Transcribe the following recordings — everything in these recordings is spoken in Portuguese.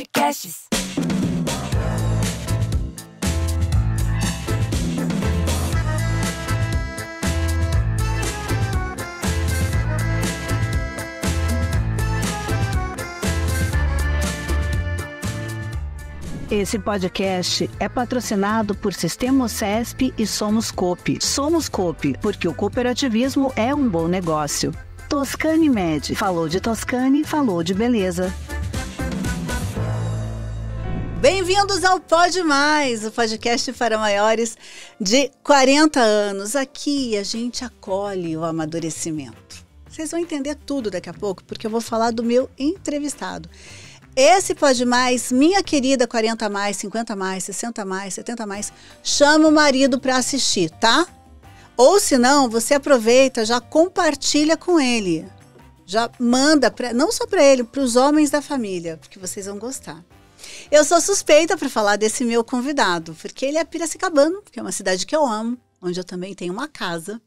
Podcasts. Esse podcast é patrocinado por Sistema CESP e Somos Coop. Somos Coop, porque o cooperativismo é um bom negócio. Toscane Med. Falou de Toscane, falou de beleza. Bem-vindos ao Pode Mais, o podcast para maiores de 40 anos. Aqui a gente acolhe o amadurecimento. Vocês vão entender tudo daqui a pouco, porque eu vou falar do meu entrevistado. Esse Pode Mais, minha querida 40 mais, 50 mais, 60 mais, 70 mais, chama o marido para assistir, tá? Ou se não, você aproveita, já compartilha com ele. Já manda, não só para ele, para os homens da família, porque vocês vão gostar. Eu sou suspeita para falar desse meu convidado, porque ele é piracicabano, que é uma cidade que eu amo, onde eu também tenho uma casa.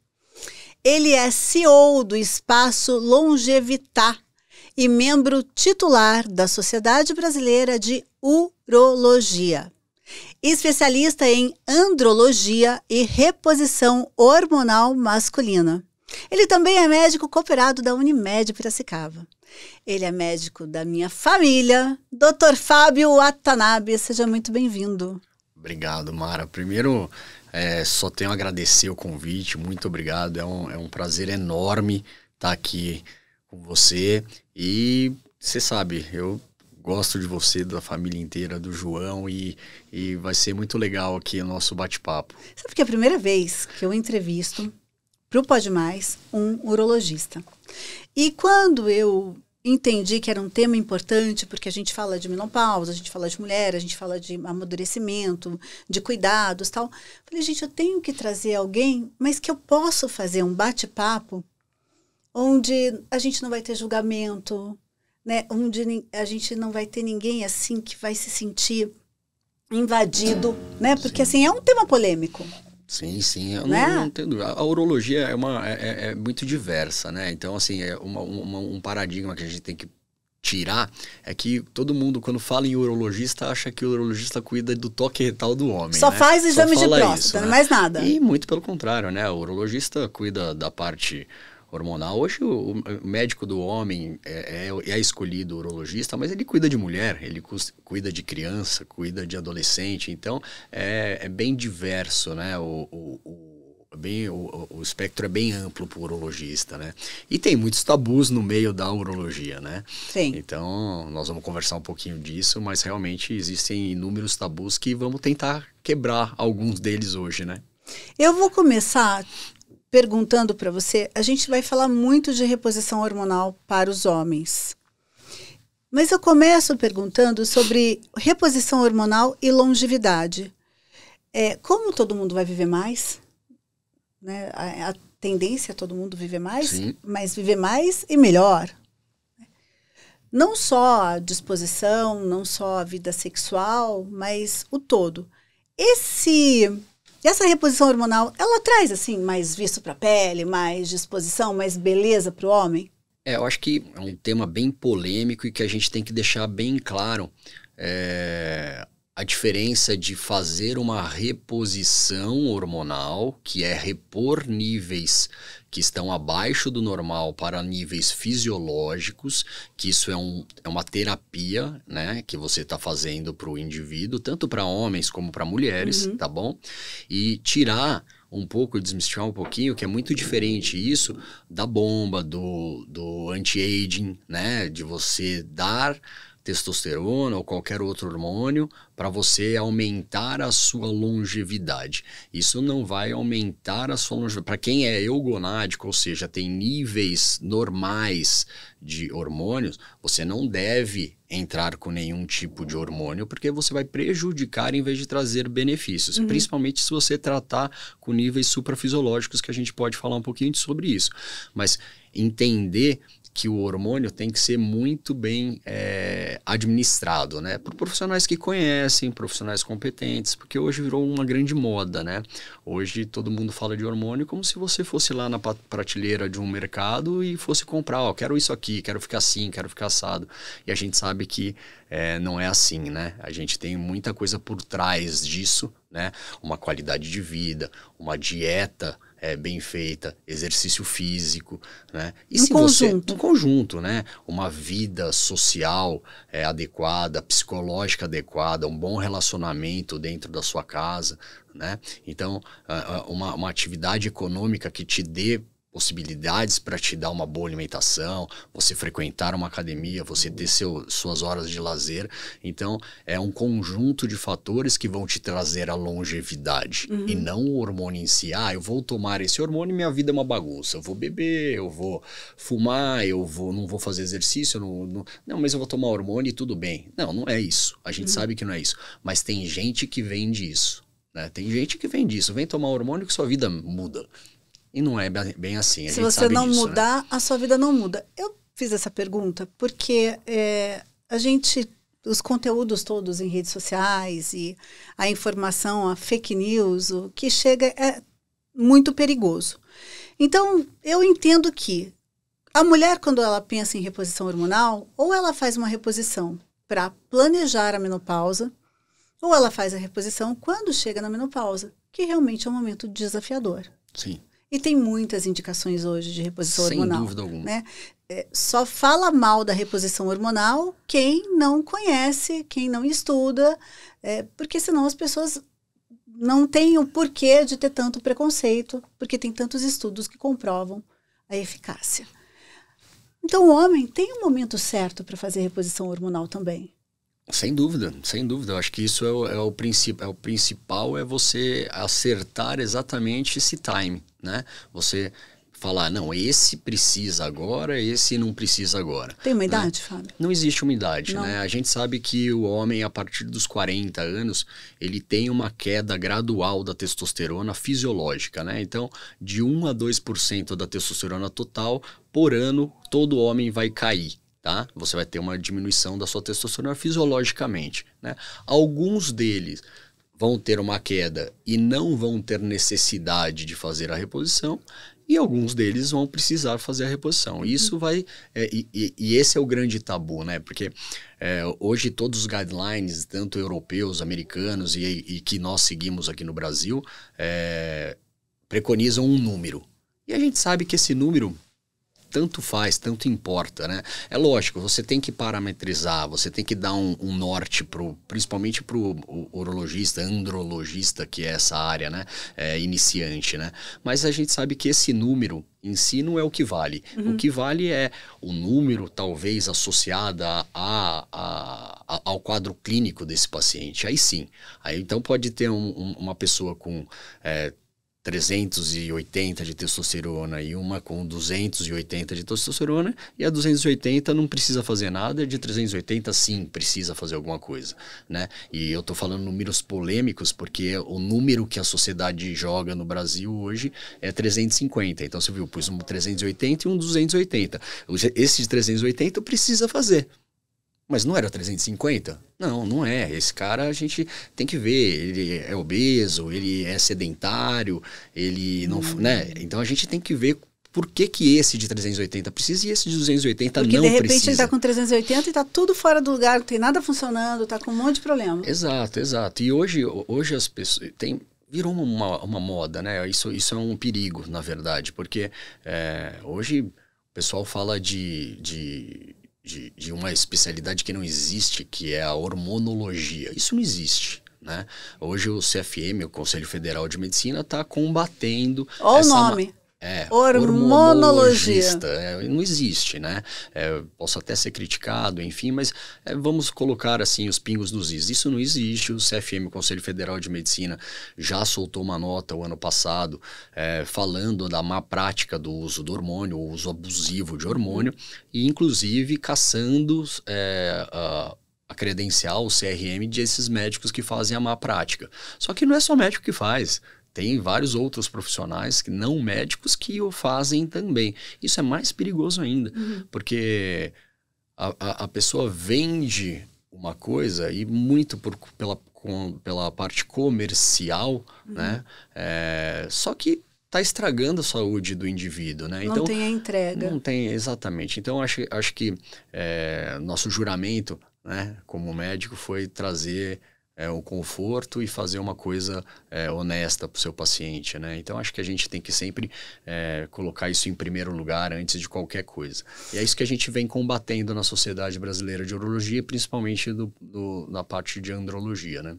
Ele é CEO do Espaço Longevitar e membro titular da Sociedade Brasileira de Urologia. Especialista em andrologia e reposição hormonal masculina. Ele também é médico cooperado da Unimed Piracicaba. Ele é médico da minha família, Dr. Fábio Watanabe. Seja muito bem-vindo. Obrigado, Mara. Primeiro, só tenho a agradecer o convite. Muito obrigado. É um prazer enorme estar aqui com você. E você sabe, eu gosto de você, da família inteira, do João, e vai ser muito legal aqui o nosso bate-papo. Sabe que é a primeira vez que eu entrevisto para o Pode Mais um urologista. E quando eu entendi que era um tema importante, porque a gente fala de menopausa, a gente fala de mulher, a gente fala de amadurecimento, de cuidados e tal, falei, gente, eu tenho que trazer alguém, mas que eu posso fazer um bate-papo onde a gente não vai ter julgamento, né? Onde a gente não vai ter ninguém assim que vai se sentir invadido, né? Porque assim, é um tema polêmico. Sim, eu não entendo. A urologia é muito diversa, né? Então, assim, um paradigma que a gente tem que tirar é que todo mundo, quando fala em urologista, acha que o urologista cuida do toque retal do homem. Só faz exame de próstata, isso, não mais nada. E muito pelo contrário, né? O urologista cuida da parte hormonal. Hoje o médico do homem é escolhido urologista, mas ele cuida de mulher, ele cuida de criança, cuida de adolescente, então é bem diverso, né? O espectro é bem amplo para o urologista, né? E tem muitos tabus no meio da urologia, né? Sim. Então nós vamos conversar um pouquinho disso, mas realmente existem inúmeros tabus que vamos tentar quebrar alguns deles hoje, né? Eu vou começar perguntando para você, a gente vai falar muito de reposição hormonal para os homens. Mas eu começo perguntando sobre reposição hormonal e longevidade. Como todo mundo vai viver mais, né? A tendência é todo mundo viver mais, Sim. Mas viver mais e melhor. Não só a disposição, não só a vida sexual, mas o todo. Essa reposição hormonal, ela traz, assim, mais visto para a pele, mais disposição, mais beleza para o homem? Eu acho que é um tema bem polêmico e que a gente tem que deixar bem claro a diferença de fazer uma reposição hormonal, que é repor níveis que estão abaixo do normal para níveis fisiológicos, que isso é uma terapia, né, que você está fazendo para o indivíduo, tanto para homens como para mulheres, tá bom? E tirar um pouco, desmistificar um pouquinho, que é muito diferente isso da bomba, do anti-aging, né, de você dar testosterona ou qualquer outro hormônio para você aumentar a sua longevidade. Isso não vai aumentar a sua longevidade. Para quem é eugonádico, ou seja, tem níveis normais de hormônios, você não deve entrar com nenhum tipo de hormônio, porque você vai prejudicar em vez de trazer benefícios, principalmente se você tratar com níveis suprafisiológicos, que a gente pode falar um pouquinho sobre isso. Mas entender que o hormônio tem que ser muito bem administrado, né? Por profissionais que conhecem, profissionais competentes, porque hoje virou uma grande moda, né? Hoje todo mundo fala de hormônio como se você fosse lá na prateleira de um mercado e fosse comprar, ó, quero isso aqui, quero ficar assim, quero ficar assado. E a gente sabe que não é assim, né? A gente tem muita coisa por trás disso, né? Uma qualidade de vida, uma dieta bem feita, exercício físico, né? E se conjunto. Um conjunto, né? Uma vida social adequada, psicológica adequada, um bom relacionamento dentro da sua casa, né? Então, uma atividade econômica que te dê possibilidades para te dar uma boa alimentação, você frequentar uma academia, você ter suas horas de lazer. Então, é um conjunto de fatores que vão te trazer a longevidade. E não o hormônio em si. Eu vou tomar esse hormônio e minha vida é uma bagunça. Eu vou beber, eu vou fumar, não vou fazer exercício, não, mas eu vou tomar hormônio e tudo bem. Não é isso. A gente sabe que não é isso. Mas tem gente que vende isso, né? Tem gente que vende isso. Vem tomar hormônio que sua vida muda. E não é bem assim. Se você não mudar, né? A sua vida não muda. Eu fiz essa pergunta porque os conteúdos todos em redes sociais e a informação, a fake news, o que chega é muito perigoso. Então, eu entendo que a mulher, quando ela pensa em reposição hormonal, ou ela faz uma reposição para planejar a menopausa, ou ela faz a reposição quando chega na menopausa, que realmente é um momento desafiador. Sim. E tem muitas indicações hoje de reposição hormonal. Sem dúvida alguma. Né? Só fala mal da reposição hormonal quem não conhece, quem não estuda, porque senão as pessoas não têm o porquê de ter tanto preconceito, porque tem tantos estudos que comprovam a eficácia. Então o homem tem um momento certo para fazer reposição hormonal também. Sem dúvida, sem dúvida. Eu acho que isso é o principal, é você acertar exatamente esse time, né? Você falar, não, esse precisa agora, esse não precisa agora. Tem uma né? idade, Fábio? Não existe uma idade, não. né? A gente sabe que o homem, a partir dos 40 anos, ele tem uma queda gradual da testosterona fisiológica, né? Então, de 1 a 2% da testosterona total, por ano, todo homem vai cair. Tá? Você vai ter uma diminuição da sua testosterona fisiologicamente, né? Alguns deles vão ter uma queda e não vão ter necessidade de fazer a reposição, e alguns deles vão precisar fazer a reposição. Isso vai... E esse é o grande tabu, né? Porque hoje todos os guidelines, tanto europeus, americanos e que nós seguimos aqui no Brasil, preconizam um número. E a gente sabe que esse número... tanto faz, tanto importa, né? É lógico, você tem que parametrizar, você tem que dar um norte, principalmente para o urologista, andrologista, que é essa área, né? Iniciante, né? Mas a gente sabe que esse número em si não é o que vale. O que vale é o número, talvez, associado ao quadro clínico desse paciente. Aí sim. Aí, então pode ter uma pessoa com... 380 de testosterona e uma com 280 de testosterona, e a 280 não precisa fazer nada, e de 380 sim precisa fazer alguma coisa, né? E eu tô falando números polêmicos porque o número que a sociedade joga no Brasil hoje é 350. Então você viu, pus um 380 e um 280. Esse de 380 precisa fazer. Mas não era 350? Não é. Esse cara a gente tem que ver. Ele é obeso, ele é sedentário, ele não... né? Então a gente tem que ver por que esse de 380 precisa e esse de 280 porque não precisa. Porque de repente ele está com 380 e está tudo fora do lugar, não tem nada funcionando, está com um monte de problema. Exato. E hoje as pessoas... virou uma moda, né? Isso é um perigo, na verdade, porque hoje o pessoal fala de uma especialidade que não existe, que é a hormonologia. Isso não existe, né? Hoje o CFM, o Conselho Federal de Medicina, está combatendo... Olha o nome. Hormonologista. Não existe, né? Posso até ser criticado, enfim, mas vamos colocar assim os pingos nos is. Isso não existe. O CFM, o Conselho Federal de Medicina, já soltou uma nota o ano passado falando da má prática do uso do hormônio, o uso abusivo de hormônio, e inclusive caçando a credencial, o CRM, desses médicos que fazem a má prática. Só que não é só médico que faz. Tem vários outros profissionais, não médicos, que o fazem também. Isso é mais perigoso ainda, porque a pessoa vende uma coisa e muito pela parte comercial, né? Só que está estragando a saúde do indivíduo, né? Não tem a entrega. Não tem, exatamente. Então, acho que nosso juramento, né, como médico, foi trazer o conforto e fazer uma coisa honesta para o seu paciente, né? Então, acho que a gente tem que sempre colocar isso em primeiro lugar antes de qualquer coisa. E é isso que a gente vem combatendo na Sociedade Brasileira de Urologia, principalmente na parte de andrologia, né?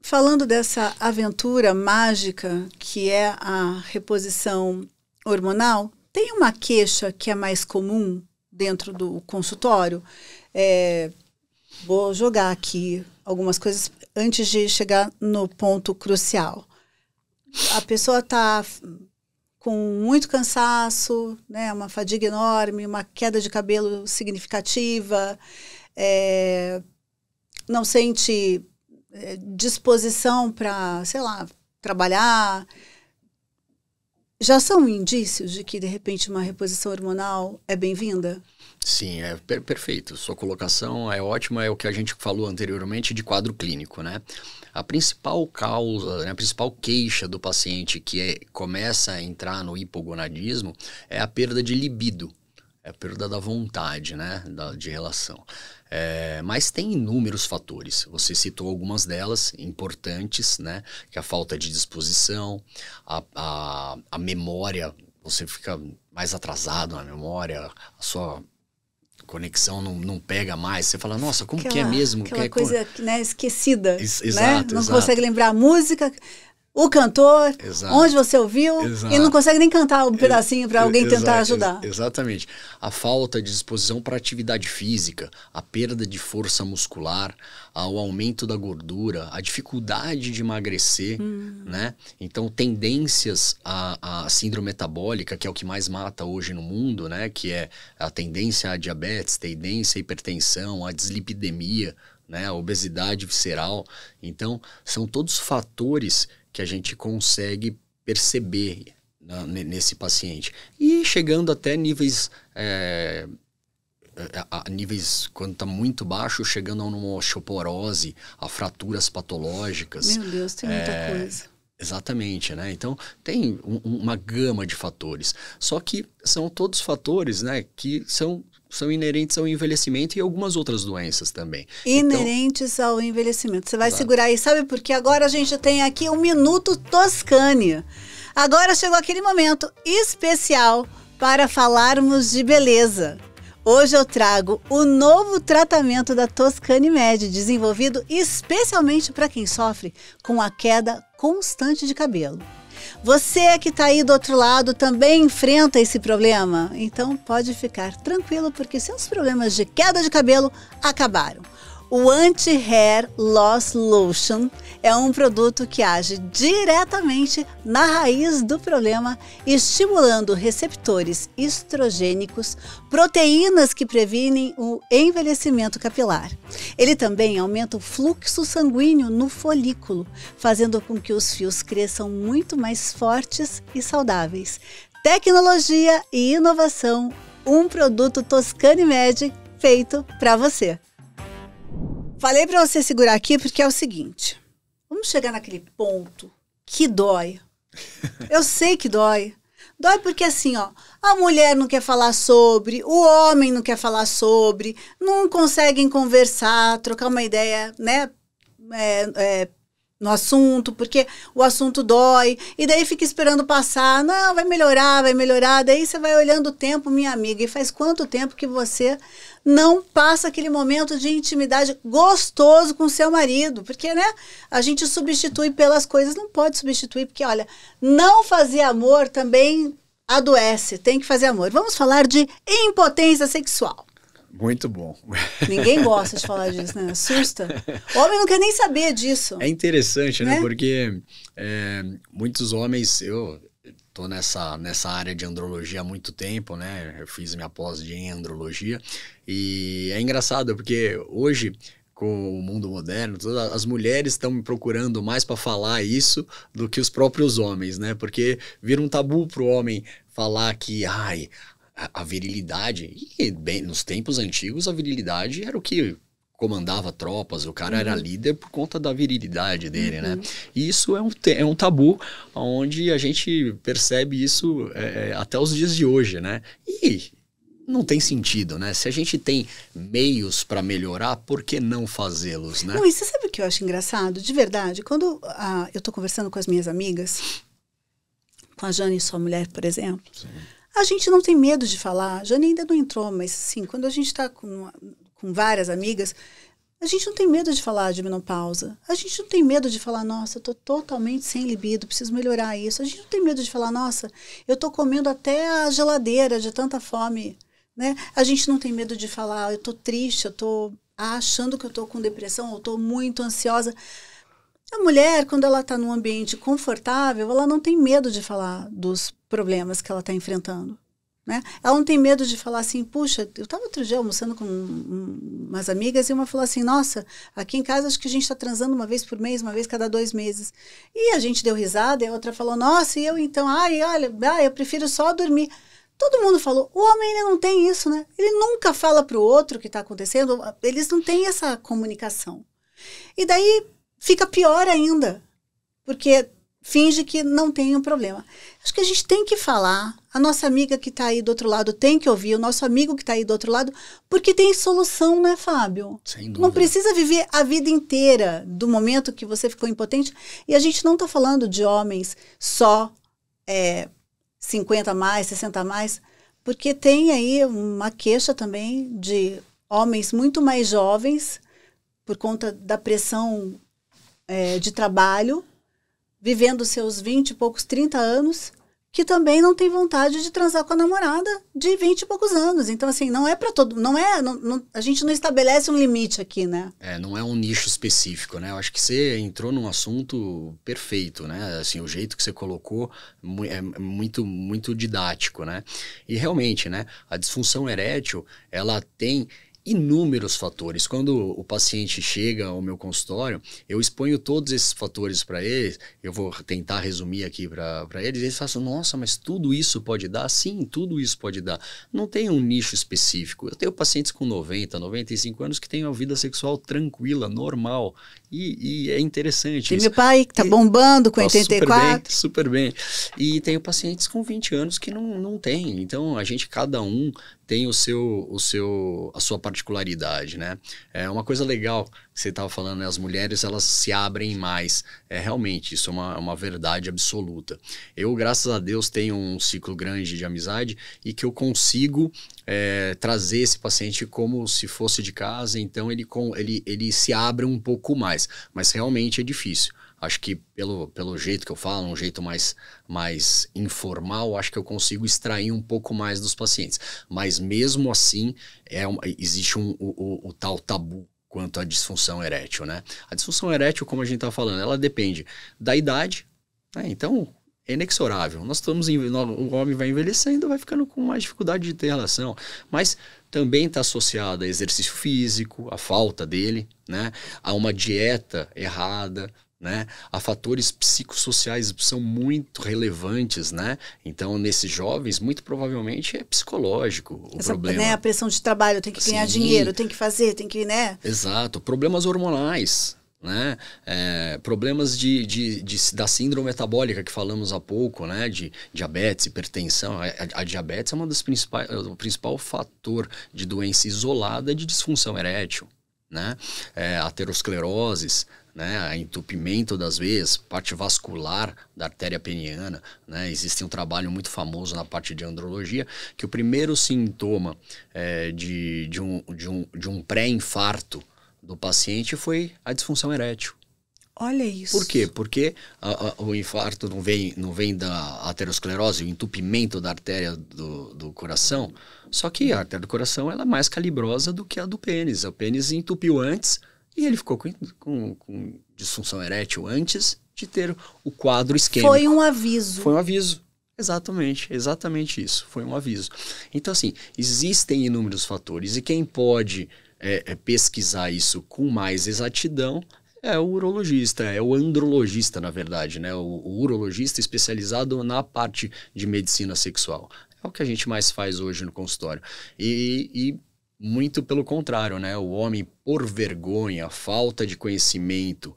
Falando dessa aventura mágica que é a reposição hormonal, tem uma queixa que é mais comum dentro do consultório? Vou jogar aqui algumas coisas antes de chegar no ponto crucial. A pessoa está com muito cansaço, né, uma fadiga enorme, uma queda de cabelo significativa, não sente disposição para, sei lá, trabalhar. Já são indícios de que, de repente, uma reposição hormonal é bem-vinda? Sim, perfeito. Sua colocação é ótima, é o que a gente falou anteriormente de quadro clínico, né? A principal causa, né, a principal queixa do paciente que começa a entrar no hipogonadismo é a perda de libido, é a perda da vontade, né, de relação. Mas tem inúmeros fatores. Você citou algumas delas importantes, né? Que é a falta de disposição, a memória, você fica mais atrasado na memória, a sua conexão não pega mais. Você fala, nossa, como que é mesmo? Aquela coisa, né, esquecida. Exato, né? Não consegue lembrar a música, o cantor, onde você ouviu, e não consegue nem cantar um pedacinho para alguém tentar ajudar. Exatamente. A falta de disposição para atividade física, a perda de força muscular, o aumento da gordura, a dificuldade de emagrecer, né? Então, tendências à síndrome metabólica, que é o que mais mata hoje no mundo, né? Que é a tendência à diabetes, tendência à hipertensão, à dislipidemia, né? A obesidade visceral. Então, são todos fatores que a gente consegue perceber nesse paciente. E chegando até níveis, quando está muito baixo, chegando a uma osteoporose, a fraturas patológicas. Meu Deus, tem muita coisa. Exatamente, né? Então, tem uma gama de fatores. Só que são todos fatores, né, que são inerentes ao envelhecimento e algumas outras doenças também. Inerentes ao envelhecimento. Você vai segurar aí, sabe? Porque agora a gente tem aqui um Minuto Toscane. Agora chegou aquele momento especial para falarmos de beleza. Hoje eu trago o novo tratamento da Toscane Med, desenvolvido especialmente para quem sofre com a queda constante de cabelo. Você que está aí do outro lado também enfrenta esse problema? Então pode ficar tranquilo, porque seus problemas de queda de cabelo acabaram. O Anti-Hair Loss Lotion é um produto que age diretamente na raiz do problema, estimulando receptores estrogênicos, proteínas que previnem o envelhecimento capilar. Ele também aumenta o fluxo sanguíneo no folículo, fazendo com que os fios cresçam muito mais fortes e saudáveis. Tecnologia e inovação, um produto Toscane Med feito para você. Falei para você segurar aqui porque é o seguinte, vamos chegar naquele ponto que dói. Eu sei que dói. Dói porque assim, ó, a mulher não quer falar sobre, o homem não quer falar sobre, não conseguem conversar, trocar uma ideia, né, no assunto, porque o assunto dói, e daí fica esperando passar, não, vai melhorar, daí você vai olhando o tempo, minha amiga, e faz quanto tempo que você não passa aquele momento de intimidade gostoso com seu marido, porque, né, a gente substitui pelas coisas, não pode substituir, porque, olha, não fazer amor também adoece, tem que fazer amor. Vamos falar de impotência sexual. Muito bom. Ninguém gosta de falar disso, né? Assusta. O homem não quer nem saber disso. É interessante, né? Porque muitos homens... Eu tô nessa área de andrologia há muito tempo, né? Eu fiz minha pós em andrologia. E é engraçado, porque hoje, com o mundo moderno, as mulheres estão me procurando mais para falar isso do que os próprios homens, né? Porque vira um tabu pro homem falar que... a virilidade, e bem, nos tempos antigos a virilidade era o que comandava tropas, o cara era líder por conta da virilidade dele, né? E isso é um tabu, onde a gente percebe isso até os dias de hoje, né? E não tem sentido, né? Se a gente tem meios para melhorar, por que não fazê-los, né? Não, e você sabe o que eu acho engraçado? De verdade, quando eu tô conversando com as minhas amigas, com a Jane, sua mulher, por exemplo, sim, a gente não tem medo de falar. A Jane ainda não entrou, mas sim, quando a gente está com várias amigas, a gente não tem medo de falar de menopausa. A gente não tem medo de falar, nossa, eu tô totalmente sem libido, preciso melhorar isso. A gente não tem medo de falar, nossa, eu tô comendo até a geladeira de tanta fome, né? A gente não tem medo de falar, eu tô triste, eu tô achando que eu tô com depressão, eu tô muito ansiosa. A mulher, quando ela está num ambiente confortável, ela não tem medo de falar dos problemas que ela está enfrentando, né? Ela não tem medo de falar assim, puxa, eu estava outro dia almoçando com umas amigas e uma falou assim, nossa, aqui em casa acho que a gente está transando uma vez por mês, uma vez cada 2 meses. E a gente deu risada e a outra falou, nossa, e eu então, eu prefiro só dormir. Todo mundo falou, o homem ele não tem isso, né? Ele nunca fala para o outro o que está acontecendo, eles não têm essa comunicação. E daí fica pior ainda, porque finge que não tem um problema. Acho que a gente tem que falar, a nossa amiga que está aí do outro lado tem que ouvir, o nosso amigo que está aí do outro lado, porque tem solução, né, Fábio? Sem dúvida. Não precisa viver a vida inteira do momento que você ficou impotente. E a gente não está falando de homens só 50 a mais, 60 a mais, porque tem aí uma queixa também de homens muito mais jovens, por conta da pressão de trabalho, vivendo seus 20 e poucos, 30 anos, que também não tem vontade de transar com a namorada de 20 e poucos anos. Então, assim, não é para todo... a gente não estabelece um limite aqui, né? Não é um nicho específico, né? Eu acho que você entrou num assunto perfeito, né? Assim, o jeito que você colocou é muito, muito didático, né? E realmente, né? A disfunção erétil, ela tem inúmeros fatores. Quando o paciente chega ao meu consultório, eu exponho todos esses fatores para eles, eu vou tentar resumir aqui para eles, e eles falam, nossa, mas tudo isso pode dar? Sim, tudo isso pode dar. Não tem um nicho específico. Eu tenho pacientes com 90, 95 anos que têm uma vida sexual tranquila, normal, e é interessante. Tem meu pai que tá bombando com 84. Super bem. E tenho pacientes com 20 anos que não tem. Então, cada um tem a sua particularidade, né? É uma coisa legal que você estava falando, né? As mulheres, elas se abrem mais. Realmente, isso é uma verdade absoluta. Eu, graças a Deus, tenho um ciclo grande de amizade e que eu consigo trazer esse paciente como se fosse de casa, então ele se abre um pouco mais. Mas realmente é difícil. Acho que pelo jeito que eu falo, um jeito mais informal, acho que eu consigo extrair um pouco mais dos pacientes. Mas mesmo assim, existe o tal tabu quanto à disfunção erétil, né? A disfunção erétil, como a gente está falando, ela depende da idade, né? Então, é inexorável. O homem vai envelhecendo, vai ficando com mais dificuldade de ter relação. Mas também está associada a exercício físico, a falta dele, né? A uma dieta errada, né? A fatores psicossociais são muito relevantes, né? Então, nesses jovens, muito provavelmente é psicológico o problema. Né? A pressão de trabalho, tem que ganhar dinheiro, tem que fazer, tem que, né? Exato. Problemas hormonais, né? Problemas da síndrome metabólica que falamos há pouco, né? De diabetes, hipertensão. A diabetes é o principal fator de doença isolada de disfunção erétil, né? Ateroscleroses, né, entupimento das veias, parte vascular da artéria peniana, né? Existe um trabalho muito famoso na parte de andrologia que o primeiro sintoma de um pré-infarto do paciente foi a disfunção erétil. Olha isso. Por quê? Porque o infarto não vem da aterosclerose, o entupimento da artéria do coração, só que a artéria do coração ela é mais calibrosa do que a do pênis. O pênis entupiu antes e ele ficou com disfunção erétil antes de ter o quadro isquêmico. Foi um aviso. Foi um aviso. Exatamente isso. Foi um aviso. Então, assim, existem inúmeros fatores e quem pode pesquisar isso com mais exatidão é o urologista, é o andrologista, na verdade, né? O urologista especializado na parte de medicina sexual. É o que a gente mais faz hoje no consultório. E muito pelo contrário, né? O homem, por vergonha, falta de conhecimento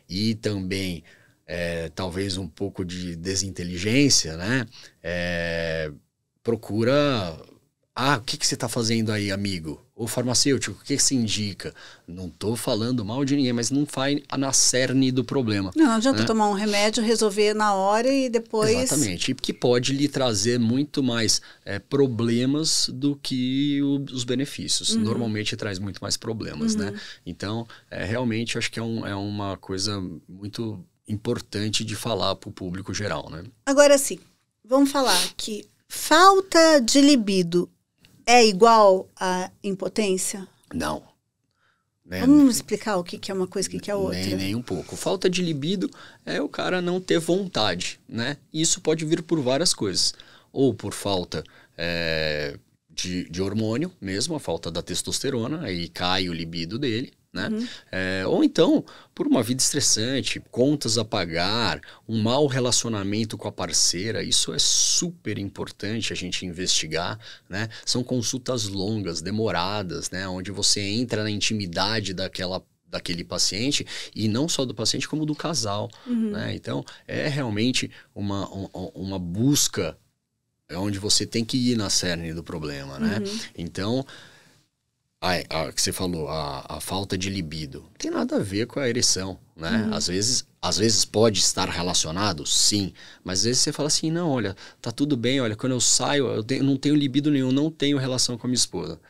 e também talvez um pouco de desinteligência, né? Procura... o que você está fazendo aí, amigo? O farmacêutico, o que se indica? Não estou falando mal de ninguém, mas não vai na cerne do problema. Não adianta tomar um remédio, resolver na hora e depois... Exatamente, e que pode lhe trazer muito mais problemas do que os benefícios. Normalmente traz muito mais problemas, né? Então, realmente, acho que é uma coisa muito importante de falar para o público geral, né? Agora sim, vamos falar que falta de libido é igual à impotência? Não. Vamos explicar o que é uma coisa e o que é outra? Nem um pouco. Falta de libido é o cara não ter vontade, né? Isso pode vir por várias coisas. Ou por falta de hormônio mesmo, a falta da testosterona, aí cai o libido dele, né? Ou então, por uma vida estressante, contas a pagar, um mau relacionamento com a parceira, isso é super importante a gente investigar, né? São consultas longas, demoradas, né? Onde você entra na intimidade daquele paciente, e não só do paciente, como do casal, né? Então, é realmente uma busca onde você tem que ir na cerne do problema, né? Então... que você falou, a falta de libido, não tem nada a ver com a ereção, né? Às vezes pode estar relacionado, sim, mas às vezes você fala assim, não, olha, tá tudo bem, olha, quando eu saio, eu não tenho libido nenhum, não tenho relação com a minha esposa.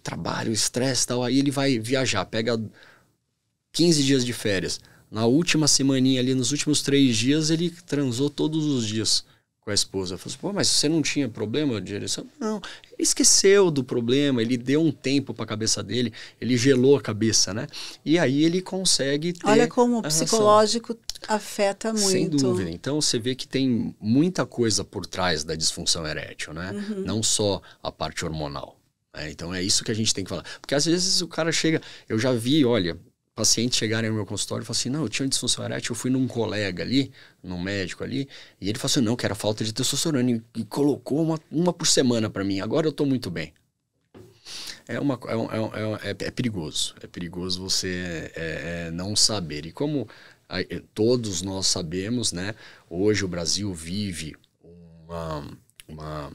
Trabalho, estresse e tal, aí ele vai viajar, pega 15 dias de férias, na última semaninha ali, nos últimos 3 dias, ele transou todos os dias com a esposa. Falei assim, mas você não tinha problema de ereção? Não, ele esqueceu do problema, ele deu um tempo para a cabeça dele, ele gelou a cabeça, né? E aí ele consegue ter... Olha como o psicológico afeta muito. Sem dúvida. Então você vê que tem muita coisa por trás da disfunção erétil, né? Não só a parte hormonal. Então é isso que a gente tem que falar. Porque às vezes o cara chega... Eu já vi, olha... pacientes chegarem no meu consultório e falam assim, não, eu tinha uma disfunção erétil, eu fui num colega ali, num médico ali, e ele falou assim, não, que era falta de testosterona, e colocou uma por semana para mim, agora eu tô muito bem. É perigoso, você não saber. E como todos nós sabemos, né, hoje o Brasil vive uma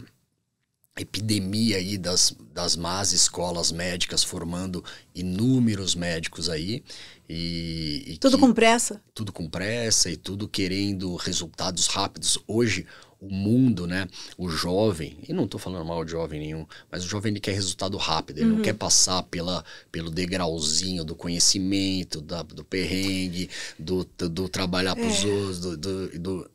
epidemia aí das más escolas médicas, formando inúmeros médicos aí. E tudo com pressa? Tudo com pressa e tudo querendo resultados rápidos. Hoje, o mundo, né, o jovem, e não estou falando mal de jovem nenhum, mas o jovem ele quer resultado rápido, ele não quer passar pelo degrauzinho do conhecimento, do perrengue, do trabalhar para os outros,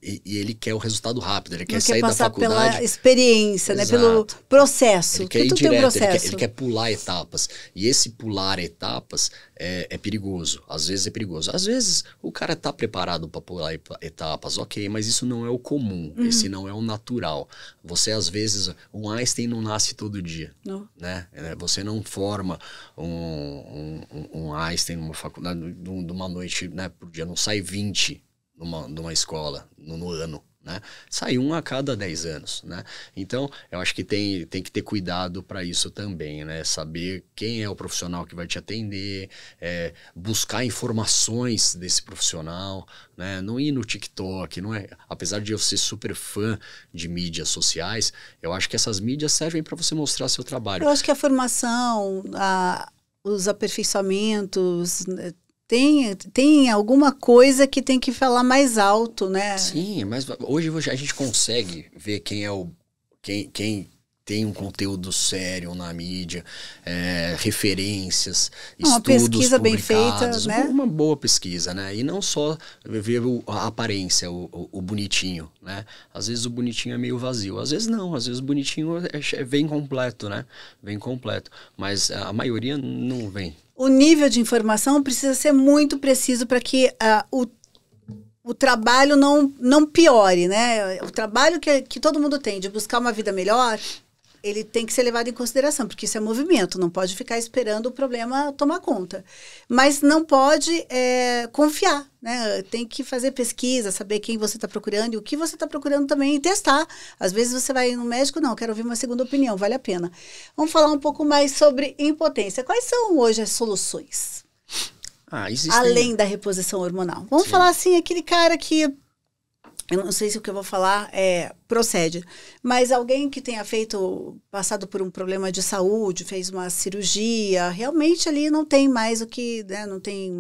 e ele quer o resultado rápido, ele quer sair da faculdade. Pela experiência, né, pelo processo. Ele quer ir direto, ele quer pular etapas, e esse pular etapas é perigoso, às vezes é perigoso. Às vezes o cara está preparado para pular etapas, ok, mas isso não é o comum, esse não é o natural. Você, às vezes, um Einstein não nasce todo dia, né? Você não forma um Einstein numa faculdade, numa noite, né, por dia, não sai 20 numa escola, no ano. Né? Sai 1 a cada 10 anos, né? Então, eu acho que tem que ter cuidado para isso também, né? Saber quem é o profissional que vai te atender, buscar informações desse profissional, né? Não ir no TikTok, não é? Apesar de eu ser super fã de mídias sociais, eu acho que essas mídias servem para você mostrar seu trabalho. Eu acho que a formação, os aperfeiçoamentos... Tem alguma coisa que tem que falar mais alto, né? Sim, mas hoje a gente consegue ver quem tem um conteúdo sério na mídia, referências, estudos uma pesquisa publicados, bem feita, né? Uma boa pesquisa, né? E não só ver a aparência, o bonitinho, né? Às vezes o bonitinho é meio vazio, às vezes não, às vezes o bonitinho vem completo, né? Vem completo, mas a maioria não vem. O nível de informação precisa ser muito preciso para que o trabalho não piore, né? O trabalho que todo mundo tem de buscar uma vida melhor ele tem que ser levado em consideração, porque isso é movimento, não pode ficar esperando o problema tomar conta. Mas não pode confiar, né? Tem que fazer pesquisa, saber quem você está procurando e o que você está procurando também e testar. Às vezes você vai no médico, não, quero ouvir uma segunda opinião, vale a pena. Vamos falar um pouco mais sobre impotência. Quais são hoje as soluções? Além da reposição hormonal. Vamos falar assim, aquele cara que... Eu não sei se o que eu vou falar procede, mas alguém que tenha passado por um problema de saúde, fez uma cirurgia, realmente ali não tem mais o que, né, não tem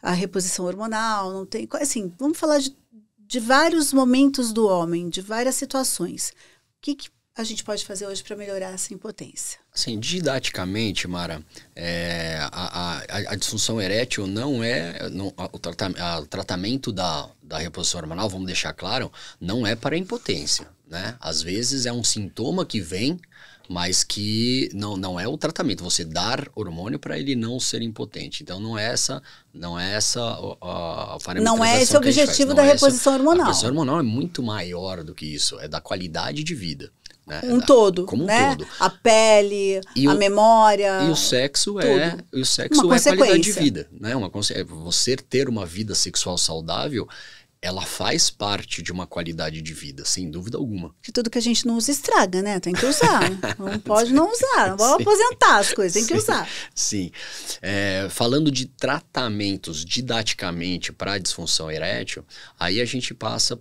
a reposição hormonal, não tem, assim, vamos falar de vários momentos do homem, de várias situações. O que a gente pode fazer hoje para melhorar essa impotência? Assim, didaticamente, Mara, a disfunção erétil não é... o tratamento da reposição hormonal, vamos deixar claro, não é para a impotência, né? Às vezes é um sintoma que vem, mas que não é o tratamento. Você dar hormônio para ele não ser impotente. Então, não é essa a parametrização. Não é esse o objetivo da reposição hormonal. A reposição hormonal é muito maior do que isso. É da qualidade de vida. Né? Todo, como né? Um todo. A pele, a memória. E o sexo é qualidade de vida, né? Você ter uma vida sexual saudável, ela faz parte de uma qualidade de vida, sem dúvida alguma. Que tudo que a gente não usa estraga, né? Tem que usar. Não pode não usar. Não vamos aposentar as coisas, tem que usar. Sim. Falando de tratamentos didaticamente para a disfunção erétil, aí a gente passa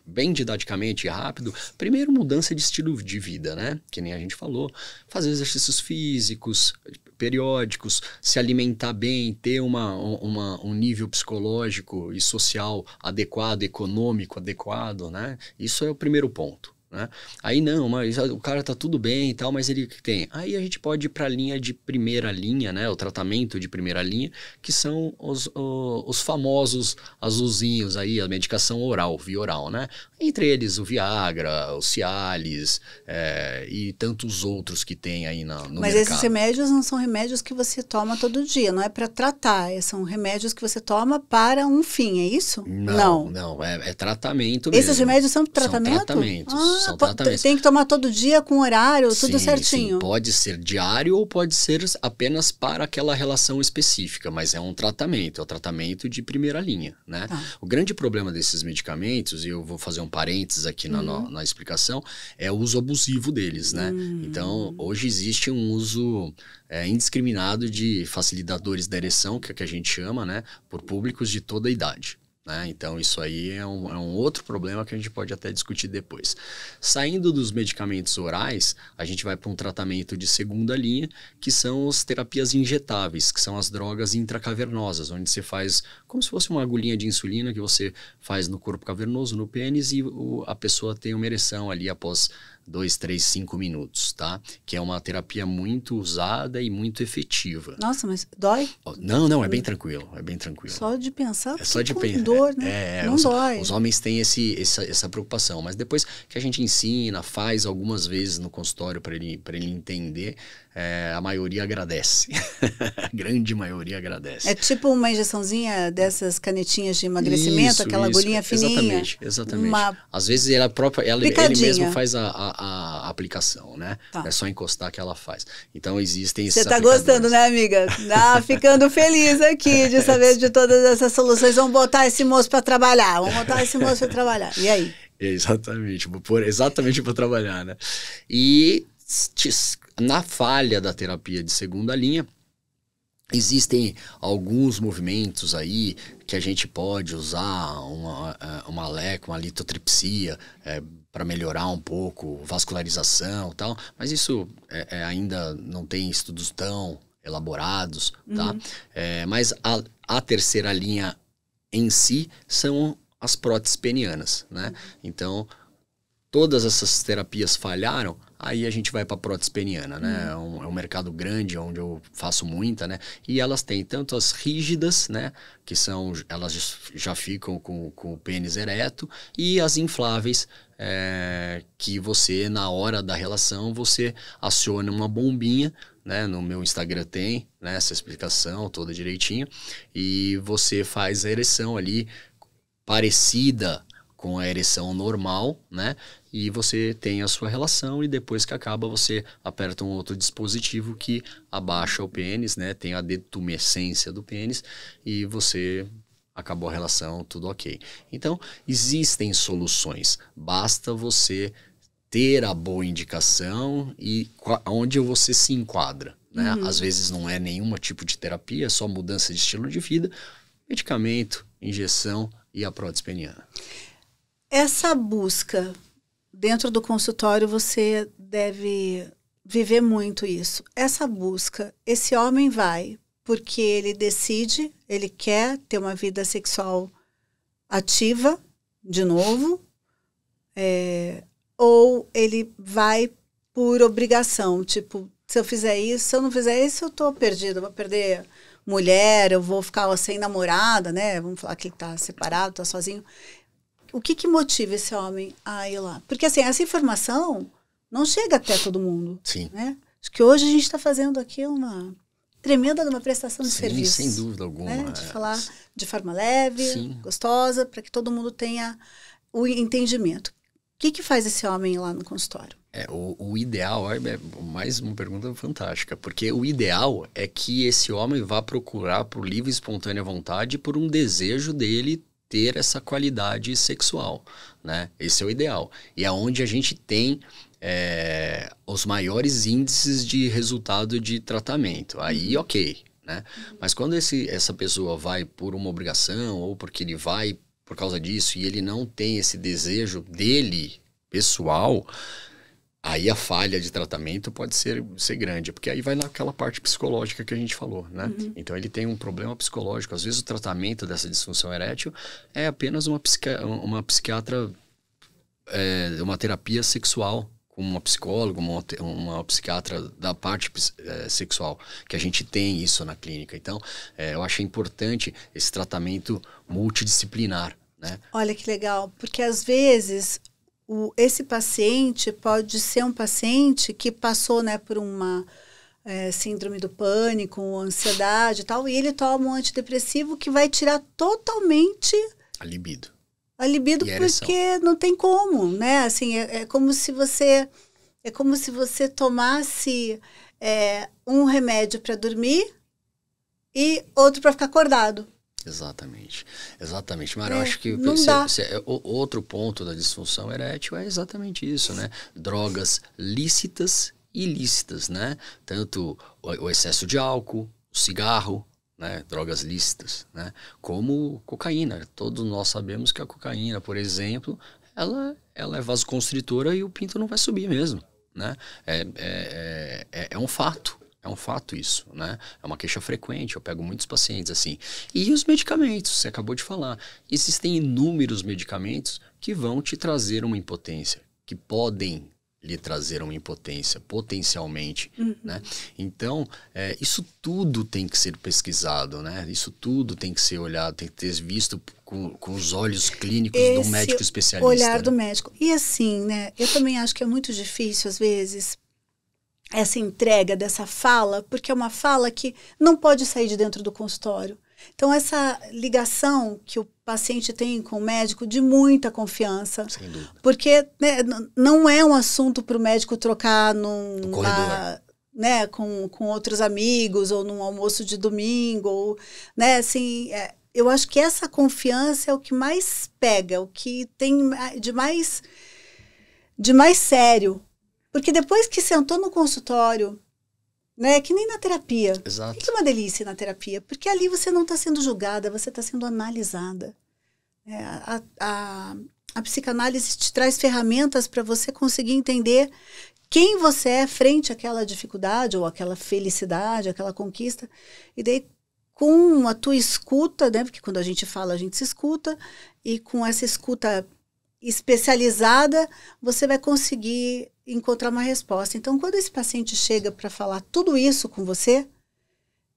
bem didaticamente e rápido, primeiro mudança de estilo de vida, né? Que nem a gente falou, fazer exercícios físicos, periódicos, se alimentar bem, ter um nível psicológico e social adequado, econômico adequado, né? Isso é o primeiro ponto. Né? Aí não, mas o cara tá tudo bem e tal, mas ele tem. Aí a gente pode ir para a linha de primeira linha, né? O tratamento de primeira linha, que são os famosos azulzinhos aí, a medicação oral, via oral, né? Entre eles o Viagra, o Cialis e tantos outros que tem aí no mercado. Mas esses remédios não são remédios que você toma todo dia, não é para tratar, são remédios que você toma para um fim, é isso? Não, é tratamento mesmo. Esses remédios são tratamento? São tratamentos. São tratamentos. Tem que tomar todo dia com horário, tudo certinho. Sim, pode ser diário ou pode ser apenas para aquela relação específica, mas é um tratamento, é o tratamento de primeira linha, né? O grande problema desses medicamentos, e eu vou fazer um parênteses aqui na explicação, é o uso abusivo deles, né? Então, hoje existe um uso indiscriminado de facilitadores da ereção, que é o que a gente chama, né? Por públicos de toda a idade. Né? Então, isso aí é um outro problema que a gente pode até discutir depois. Saindo dos medicamentos orais, a gente vai para um tratamento de segunda linha, que são as terapias injetáveis, que são as drogas intracavernosas, onde você faz como se fosse uma agulhinha de insulina que você faz no corpo cavernoso, no pênis, e a pessoa tem uma ereção ali após 2, 3, 5 minutos, tá? Que é uma terapia muito usada e muito efetiva. Nossa, mas dói? Não, é bem tranquilo, é bem tranquilo. Só de pensar, é só de pensar. Dor, né? Não dói. Os homens têm essa preocupação, mas depois que a gente ensina, faz algumas vezes no consultório para ele entender, a maioria agradece. A grande maioria agradece. É tipo uma injeçãozinha dessas canetinhas de emagrecimento, aquela agulhinha fininha. Exatamente. Às vezes ele mesmo faz a aplicação, né? Tá. É só encostar que ela faz. Então existem esses Você tá gostando, né, amiga? Ficando feliz aqui de saber de todas essas soluções. Vamos botar esse moço para trabalhar. E aí? Exatamente. Vou pôr exatamente para trabalhar, né? E na falha da terapia de segunda linha, existem alguns movimentos aí que a gente pode usar, uma litotripsia, para melhorar um pouco vascularização e tal, mas isso ainda não tem estudos tão elaborados, tá? Mas a terceira linha em si são as próteses penianas, né? Então, todas essas terapias falharam, aí a gente vai para a prótese peniana, né? É um mercado grande, onde eu faço muita, né? E elas têm tanto as rígidas, né? Que elas já ficam com o pênis ereto, e as infláveis, que você, na hora da relação, você aciona uma bombinha, né? No meu Instagram tem, né, essa explicação toda direitinho, e você faz a ereção ali parecida com a ereção normal, né? e você tem a sua relação, e depois que acaba você aperta um outro dispositivo que abaixa o pênis, né? Tem a detumescência do pênis e você acabou a relação, tudo ok. Então, existem soluções, basta você ter a boa indicação e onde você se enquadra, né? Às vezes não é nenhum tipo de terapia, é só mudança de estilo de vida, medicamento, injeção e a prótese peniana. Essa busca dentro do consultório, você deve viver muito isso. Essa busca, esse homem vai porque ele decide, ele quer ter uma vida sexual ativa, de novo, ou ele vai por obrigação, tipo, se eu fizer isso, se eu não fizer isso, eu tô perdido, eu vou perder mulher, eu vou ficar sem namorada, né? Vamos falar que ele tá separado, tá sozinho. O que motiva esse homem a ir lá? Porque, assim, essa informação não chega até todo mundo. Sim. Né? Acho que hoje a gente está fazendo aqui uma tremenda uma prestação de Sim, serviço. sem dúvida alguma. Né? De falar de forma leve, sim, gostosa, para que todo mundo tenha o entendimento. O que faz esse homem ir lá no consultório? O ideal, é mais uma pergunta fantástica, porque o ideal é que esse homem vá procurar por livre e espontânea vontade, por um desejo dele ter essa qualidade sexual, né? Esse é o ideal. E é onde a gente tem os maiores índices de resultado de tratamento. Aí, ok, né? Mas quando essa pessoa vai por uma obrigação ou porque ele vai por causa disso e ele não tem esse desejo dele, pessoal, aí a falha de tratamento pode ser grande, porque aí vai naquela parte psicológica que a gente falou, né? Uhum. Então ele tem um problema psicológico. Às vezes o tratamento dessa disfunção erétil é apenas uma psiquiatra, uma terapia sexual, com uma psicóloga, uma psiquiatra da parte sexual, que a gente tem isso na clínica. Então, eu acho importante esse tratamento multidisciplinar, né? Olha que legal, porque às vezes esse paciente pode ser um paciente que passou, né, por uma síndrome do pânico, ansiedade e tal, e ele toma um antidepressivo que vai tirar totalmente a libido. A libido, porque não tem como, né? Assim, é como se você tomasse um remédio para dormir e outro para ficar acordado. Exatamente. Mas eu acho que outro ponto da disfunção erétil é exatamente isso, né? Drogas lícitas e ilícitas, né? Tanto o excesso de álcool, o cigarro, né? Drogas lícitas, né? Como cocaína. Todos nós sabemos que a cocaína, por exemplo, ela é vasoconstritora e o pinto não vai subir mesmo, né? É um fato. É um fato isso, né? É uma queixa frequente, eu pego muitos pacientes assim. E os medicamentos, você acabou de falar. Existem inúmeros medicamentos que vão te trazer uma impotência, que podem lhe trazer uma impotência, potencialmente, né? Então, isso tudo tem que ser pesquisado, né? Isso tudo tem que ser olhado, tem que ter visto com os olhos clínicos do médico especialista. Olhar, né? Do né? médico. E assim, né? Eu também acho que é muito difícil, às vezes, essa entrega dessa fala, porque é uma fala que não pode sair de dentro do consultório. Então, essa ligação que o paciente tem com o médico de muita confiança. Sem dúvida. Porque, né, não é um assunto para o médico trocar no corredor. Né, com outros amigos, ou num almoço de domingo, ou, né, assim, eu acho que essa confiança é o que mais pega, o que tem de mais sério. Porque depois que sentou no consultório, né, que nem na terapia. Exato. Que é uma delícia na terapia, porque ali você não está sendo julgada, você está sendo analisada. A psicanálise te traz ferramentas para você conseguir entender quem você é frente àquela dificuldade, ou àquela felicidade, àquela conquista. E daí, com a tua escuta, né, porque quando a gente fala, a gente se escuta, e com essa escuta especializada, você vai conseguir encontrar uma resposta. Então, quando esse paciente chega para falar tudo isso com você,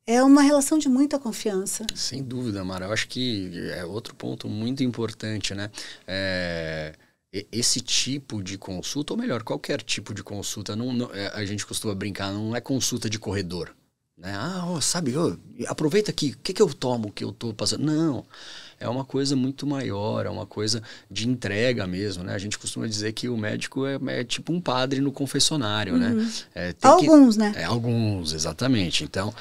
é uma relação de muita confiança. Sem dúvida, Mara. Eu acho que é outro ponto muito importante, né? Esse tipo de consulta, ou melhor, qualquer tipo de consulta, a gente costuma brincar, não é consulta de corredor. Né? Sabe, aproveita aqui, o que eu tomo, o que eu tô passando? Não, é uma coisa muito maior, é uma coisa de entrega mesmo, né? A gente costuma dizer que o médico é tipo um padre no confessionário, né? Alguns, né? Alguns, exatamente. Então,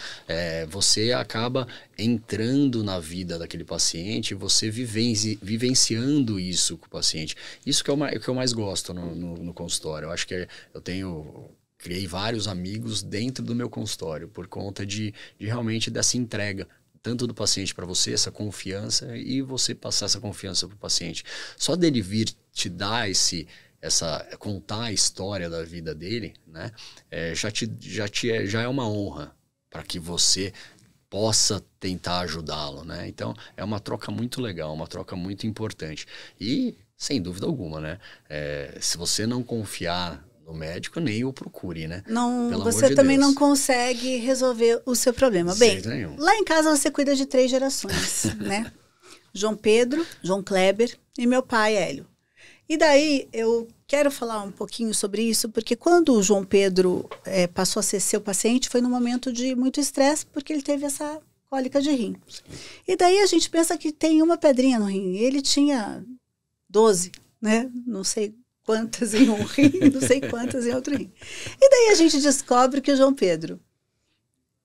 você acaba entrando na vida daquele paciente, você vivenciando isso com o paciente. Isso que é o que eu mais gosto no consultório. Eu acho que criei vários amigos dentro do meu consultório por conta de realmente dessa entrega, tanto do paciente para você, essa confiança, e você passar essa confiança para o paciente. Só dele vir te dar contar a história da vida dele, né? Já é uma honra para que você possa tentar ajudá-lo, né? Então, é uma troca muito legal, uma troca muito importante. E, sem dúvida alguma, né? Se você não confiar no médico, nem o procure, né? Não, Pelo você amor de também Deus. não consegue resolver o seu problema. De Bem, jeito nenhum. lá em casa você cuida de 3 gerações, né? João Pedro, João Kleber e meu pai, Hélio. E daí eu quero falar um pouquinho sobre isso, porque quando o João Pedro passou a ser seu paciente, foi num momento de muito estresse, porque ele teve essa cólica de rim. Sim. E daí a gente pensa que tem uma pedrinha no rim. Ele tinha 12, né? Não sei quantas em um rim, não sei quantas em outro rim. E daí a gente descobre que o João Pedro,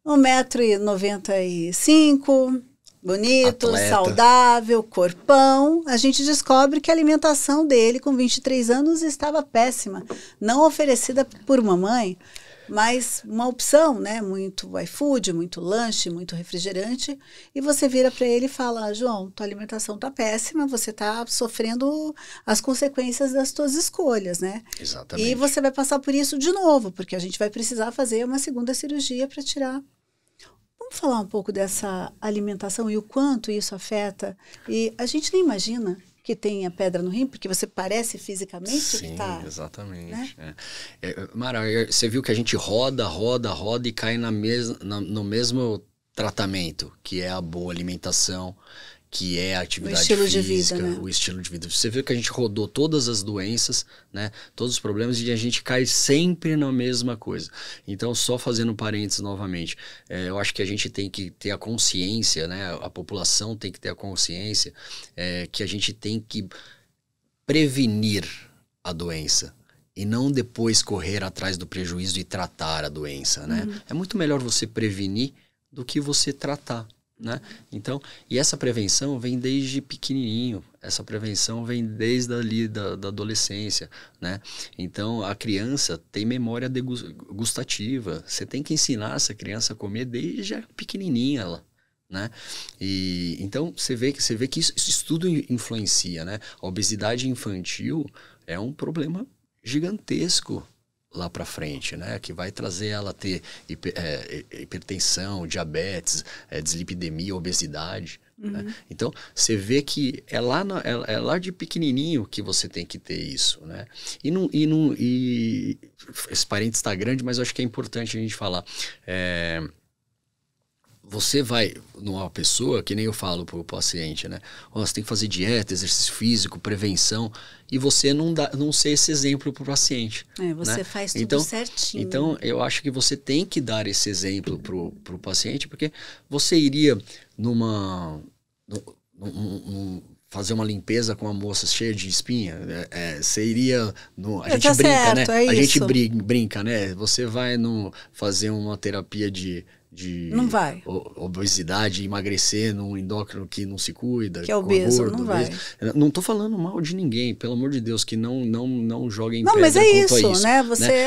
1,95 m, bonito, atleta, saudável, corpão. A gente descobre que a alimentação dele, com 23 anos, estava péssima. Não oferecida por mamãe, mas uma opção, né? Muito iFood, muito lanche, muito refrigerante. E você vira para ele e fala: João, tua alimentação tá péssima, você tá sofrendo as consequências das tuas escolhas, né? Exatamente. E você vai passar por isso de novo, porque a gente vai precisar fazer uma segunda cirurgia para tirar. Vamos falar um pouco dessa alimentação e o quanto isso afeta? E a gente nem imagina que tenha pedra no rim, porque você parece fisicamente Sim, que tá... exatamente. Né? Mara, você viu que a gente roda e cai no mesmo tratamento, que é a boa alimentação, que é a atividade física, né? O estilo de vida. Você viu que a gente rodou todas as doenças, né? Todos os problemas, e a gente cai sempre na mesma coisa. Então, só fazendo parênteses novamente, eu acho que a gente tem que ter a consciência, né? A população tem que ter a consciência que a gente tem que prevenir a doença e não depois correr atrás do prejuízo e tratar a doença, né? É muito melhor você prevenir do que você tratar. Né? Então, e essa prevenção vem desde pequenininho, essa prevenção vem desde ali da adolescência, né? Então, a criança tem memória gustativa, você tem que ensinar essa criança a comer desde a pequenininha ela. Né? E então você vê que isso tudo influencia, né? A obesidade infantil é um problema gigantesco lá para frente, né? Que vai trazer ela a ter hipertensão, diabetes, dislipidemia, obesidade. Né? Então, você vê que é lá de pequenininho que você tem que ter isso, né? E esse parênteses está grande, mas eu acho que é importante a gente falar. Você vai numa pessoa, que nem eu falo para o paciente, né? Você tem que fazer dieta, exercício físico, prevenção, e você não ser esse exemplo para o paciente. Você né? faz tudo certinho. Então, eu acho que você tem que dar esse exemplo para o paciente, porque você iria fazer uma limpeza com uma moça cheia de espinha, você iria... a gente brinca, certo, né? A gente brinca, né? Você vai fazer uma terapia de não vai. Obesidade, emagrecer num endócrino que não se cuida, que é obeso, gordo, não vai. Não tô falando mal de ninguém, pelo amor de Deus, que não joguem pedra mas isso, isso, né?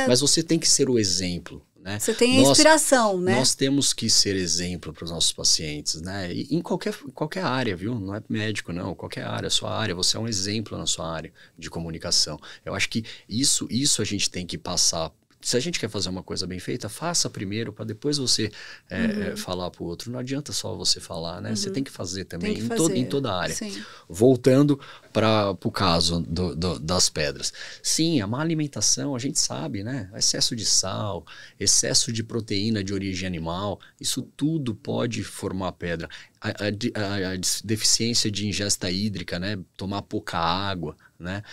Mas você tem que ser o exemplo. Né? Você tem a inspiração, né? Nós temos que ser exemplo para os nossos pacientes, né? E em qualquer área, viu? Não é médico, não. Qualquer área, sua área, você é um exemplo na sua área de comunicação. Eu acho que isso a gente tem que passar. Se a gente quer fazer uma coisa bem feita, faça primeiro para depois você falar para o outro. Não adianta só você falar, né? Você tem que fazer também em toda a área. Sim. Voltando para o caso das pedras. Sim, a má alimentação, a gente sabe, né? Excesso de sal, excesso de proteína de origem animal, isso tudo pode formar pedra. a deficiência de ingesta hídrica, né? Tomar pouca água, né?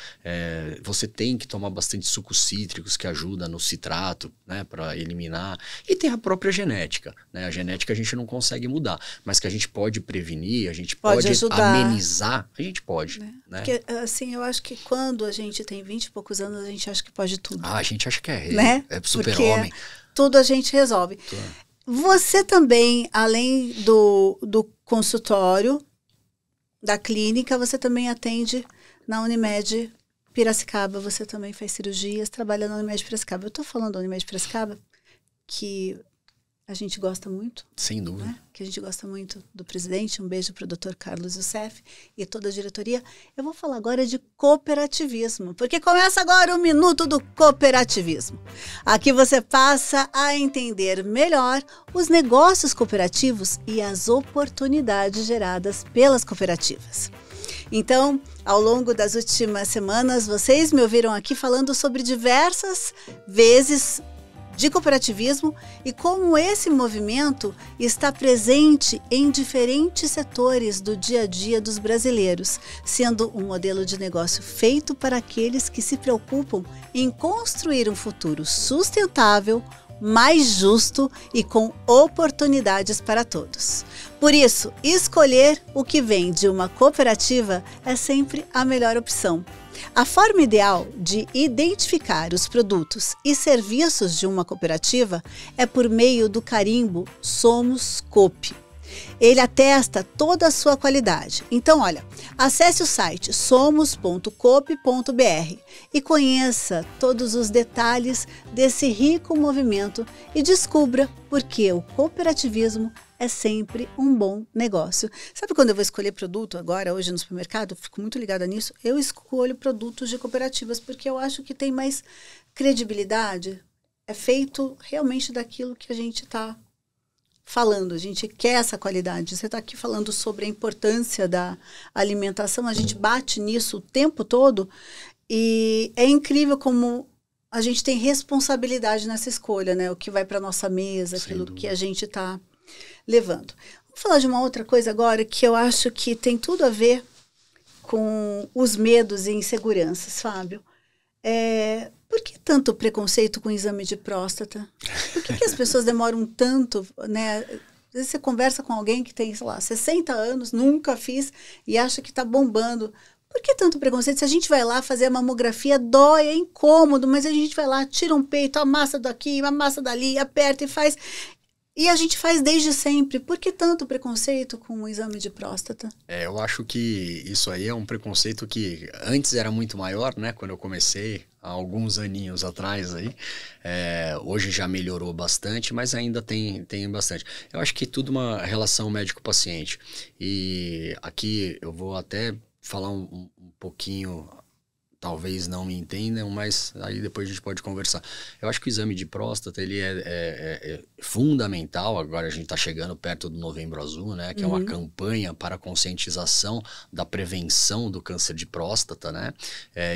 Você tem que tomar bastante sucos cítricos que ajudam no citrato, né? Para eliminar. E tem a própria genética, né? A genética a gente não consegue mudar, mas que a gente pode prevenir, a gente pode amenizar, a gente pode. Né? Porque, assim, eu acho que quando a gente tem 20 e poucos anos, a gente acha que pode tudo. A gente acha que é rei, né? É super-homem. Tudo a gente resolve. Você também, além do consultório, da clínica, você também atende na Unimed Piracicaba. Você também faz cirurgias, trabalha na Unimed Piracicaba. Eu estou falando da Unimed Piracicaba, que a gente gosta muito. Sem dúvida. Né? Que a gente gosta muito do presidente. Um beijo para o Dr. Carlos Youssef e toda a diretoria. Eu vou falar agora de cooperativismo, porque começa agora o Minuto do Cooperativismo. Aqui você passa a entender melhor os negócios cooperativos e as oportunidades geradas pelas cooperativas. Então, ao longo das últimas semanas, vocês me ouviram aqui falando sobre diversas vezes de cooperativismo e como esse movimento está presente em diferentes setores do dia a dia dos brasileiros, sendo um modelo de negócio feito para aqueles que se preocupam em construir um futuro sustentável, mais justo e com oportunidades para todos. Por isso, escolher o que vem de uma cooperativa é sempre a melhor opção. A forma ideal de identificar os produtos e serviços de uma cooperativa é por meio do carimbo Somos Coop. Ele atesta toda a sua qualidade. Então, olha, acesse o site somos.coop.br e conheça todos os detalhes desse rico movimento e descubra por que o cooperativismo é sempre um bom negócio. Sabe quando eu vou escolher produto agora, hoje no supermercado, fico muito ligada nisso, eu escolho produtos de cooperativas porque eu acho que tem mais credibilidade, é feito realmente daquilo que a gente está falando, a gente quer essa qualidade. Você está aqui falando sobre a importância da alimentação, a gente bate nisso o tempo todo e é incrível como a gente tem responsabilidade nessa escolha, né? O que vai para nossa mesa, aquilo que a gente está levando. Vamos falar de uma outra coisa agora que eu acho que tem tudo a ver com os medos e inseguranças, Fábio. Por que tanto preconceito com o exame de próstata? Por que as pessoas demoram tanto, né? Às vezes você conversa com alguém que tem, sei lá, 60 anos, nunca fiz e acha que está bombando. Por que tanto preconceito? Se a gente vai lá fazer a mamografia, dói, é incômodo, mas a gente vai lá, tira um peito, amassa daqui, amassa dali, aperta e faz. E a gente faz desde sempre. Por que tanto preconceito com o exame de próstata? Eu acho que isso aí é um preconceito que antes era muito maior, né? Quando eu comecei, há alguns aninhos atrás aí. Hoje já melhorou bastante, mas ainda tem bastante. Eu acho que tudo uma relação médico-paciente. E aqui eu vou até falar um pouquinho... Talvez não me entendam, mas aí depois a gente pode conversar. Eu acho que o exame de próstata, ele é fundamental. Agora a gente está chegando perto do Novembro Azul, né? Que é uma campanha para a conscientização da prevenção do câncer de próstata, né?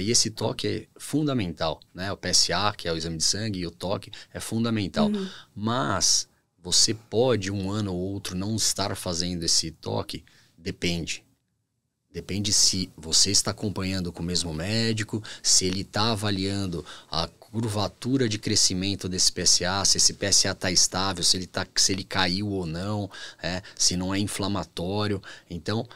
E esse toque é fundamental, né? O PSA, que é o exame de sangue, e o toque é fundamental. Mas você pode, um ano ou outro, não estar fazendo esse toque, depende. Depende se você está acompanhando com o mesmo médico, se ele está avaliando a curvatura de crescimento desse PSA, se esse PSA está estável, se ele caiu ou não, se não é inflamatório. Então,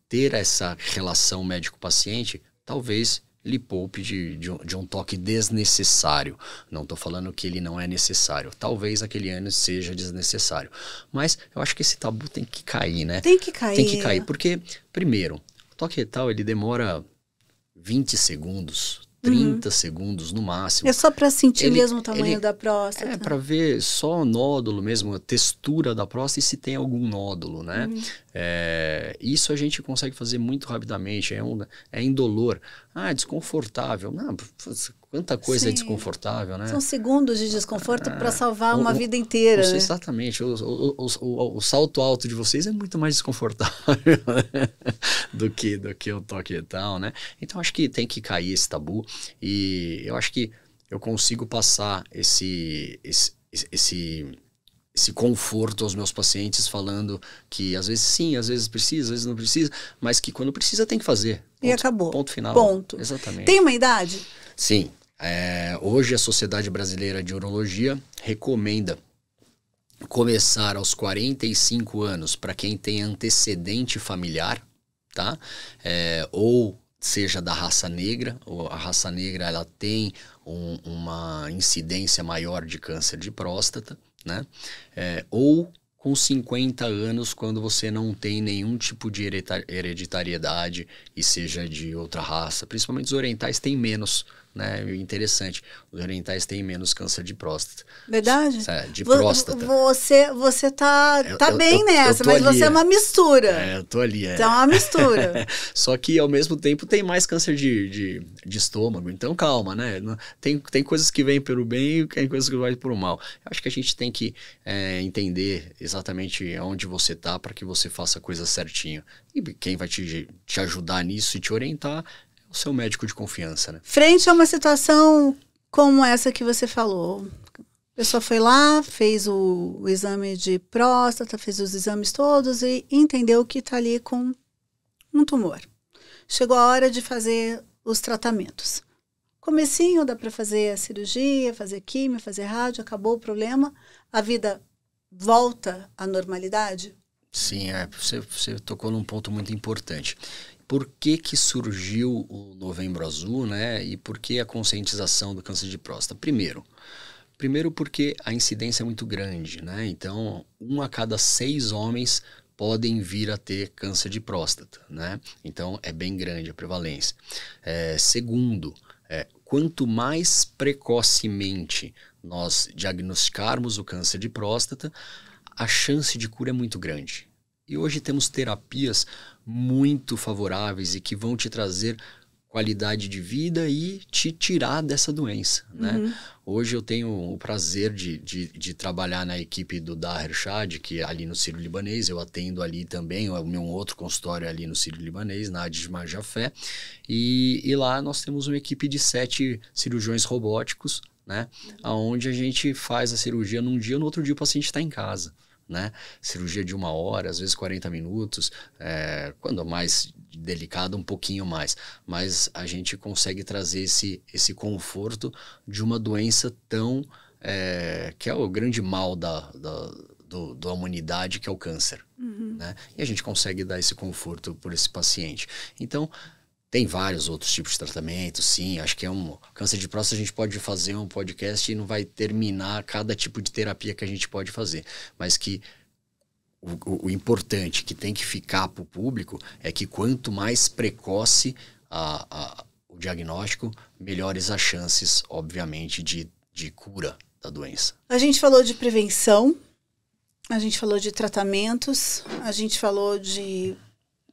ter essa relação médico-paciente, talvez lhe poupe de um toque desnecessário. Não estou falando que ele não é necessário. Talvez aquele ano seja desnecessário. Mas eu acho que esse tabu tem que cair, né? Tem que cair. Tem que cair, porque, primeiro... O toque retal, ele demora 20 segundos, 30 segundos no máximo. É só para sentir mesmo o tamanho da próstata. Para ver só o nódulo mesmo, a textura da próstata e se tem algum nódulo, né? Isso a gente consegue fazer muito rapidamente, é indolor. Desconfortável. Não, quanta coisa é desconfortável, né? São segundos de desconforto para salvar uma vida inteira. Né? Exatamente. O salto alto de vocês é muito mais desconfortável do que o toque retal, né? Então, acho que tem que cair esse tabu e eu acho que eu consigo passar esse esse conforto aos meus pacientes, falando que às vezes sim, às vezes precisa, às vezes não precisa, mas que quando precisa tem que fazer. Ponto, e acabou. Ponto final. Ponto. Exatamente. Tem uma idade? Sim. Hoje a Sociedade Brasileira de Urologia recomenda começar aos 45 anos para quem tem antecedente familiar, tá? Ou seja da raça negra, ou a raça negra ela tem uma incidência maior de câncer de próstata, né? Ou com 50 anos, quando você não tem nenhum tipo de hereditariedade e seja de outra raça. Principalmente os orientais têm menos, né? Interessante, os orientais têm menos câncer de próstata. Verdade? De próstata. Você tá bem nessa, mas você é uma mistura. Eu tô ali. Então é uma mistura. Só que ao mesmo tempo tem mais câncer de estômago, então calma, né? Tem coisas que vêm pelo bem e tem coisas que vêm pelo mal. Acho que a gente tem que entender exatamente onde você tá para que você faça a coisa certinho. E quem vai te ajudar nisso e te orientar o seu médico de confiança, né? Frente a uma situação como essa que você falou, a pessoa foi lá, fez o exame de próstata, fez os exames todos e entendeu que está ali com um tumor. Chegou a hora de fazer os tratamentos. Comecinho, dá para fazer a cirurgia, fazer químio, fazer rádio, acabou o problema, a vida volta à normalidade? Sim, você tocou num ponto muito importante. Por que surgiu o Novembro Azul, né? E por que a conscientização do câncer de próstata? Primeiro porque a incidência é muito grande, né? Então, 1 a cada 6 homens podem vir a ter câncer de próstata, né? Então, é bem grande a prevalência. Segundo, quanto mais precocemente nós diagnosticarmos o câncer de próstata, a chance de cura é muito grande. E hoje temos terapias muito favoráveis e que vão te trazer qualidade de vida e te tirar dessa doença, né? Hoje eu tenho o prazer de trabalhar na equipe do Daher Shad, que é ali no Sírio-Libanês. Eu atendo ali também, o meu outro consultório ali no Sírio-Libanês, na Adi de Majafé. E lá nós temos uma equipe de 7 cirurgiões robóticos, né? Onde a gente faz a cirurgia num dia, no outro dia o paciente está em casa, né? Cirurgia de 1 hora, às vezes 40 minutos, quando é mais delicado, um pouquinho mais. Mas a gente consegue trazer esse conforto de uma doença tão... que é o grande mal da humanidade, que é o câncer. Né? E a gente consegue dar esse conforto por esse paciente. Então, tem vários outros tipos de tratamento, sim. Acho que câncer de próstata a gente pode fazer um podcast e não vai terminar cada tipo de terapia que a gente pode fazer. Mas que o importante que tem que ficar para o público é que quanto mais precoce o diagnóstico, melhores as chances, obviamente, de cura da doença. A gente falou de prevenção, a gente falou de tratamentos, a gente falou de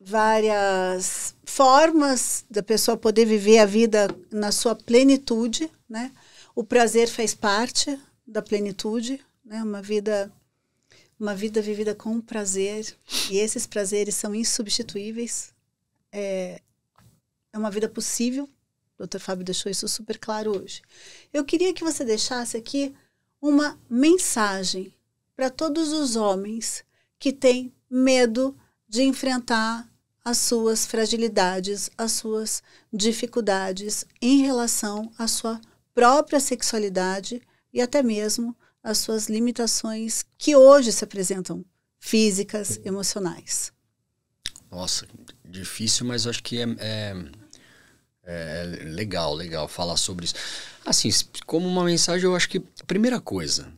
várias formas da pessoa poder viver a vida na sua plenitude, né? O prazer faz parte da plenitude, né? Uma vida vivida com prazer, e esses prazeres são insubstituíveis. É uma vida possível. O Dr. Fábio deixou isso super claro hoje. Eu queria que você deixasse aqui uma mensagem para todos os homens que têm medo de enfrentar as suas fragilidades, as suas dificuldades em relação à sua própria sexualidade e até mesmo as suas limitações que hoje se apresentam, físicas, emocionais. Nossa, difícil, mas eu acho que é legal falar sobre isso. Assim, como uma mensagem, eu acho que a primeira coisa,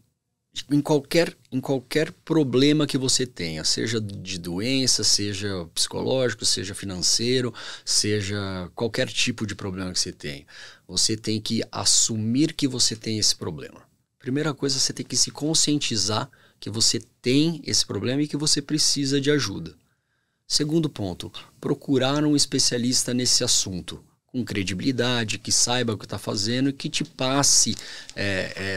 em qualquer problema que você tenha, seja de doença, seja psicológico, seja financeiro, seja qualquer tipo de problema que você tenha, você tem que assumir que você tem esse problema. Primeira coisa, você tem que se conscientizar que você tem esse problema e que você precisa de ajuda. Segundo ponto, procurar um especialista nesse assunto, com credibilidade, que saiba o que está fazendo e que te passe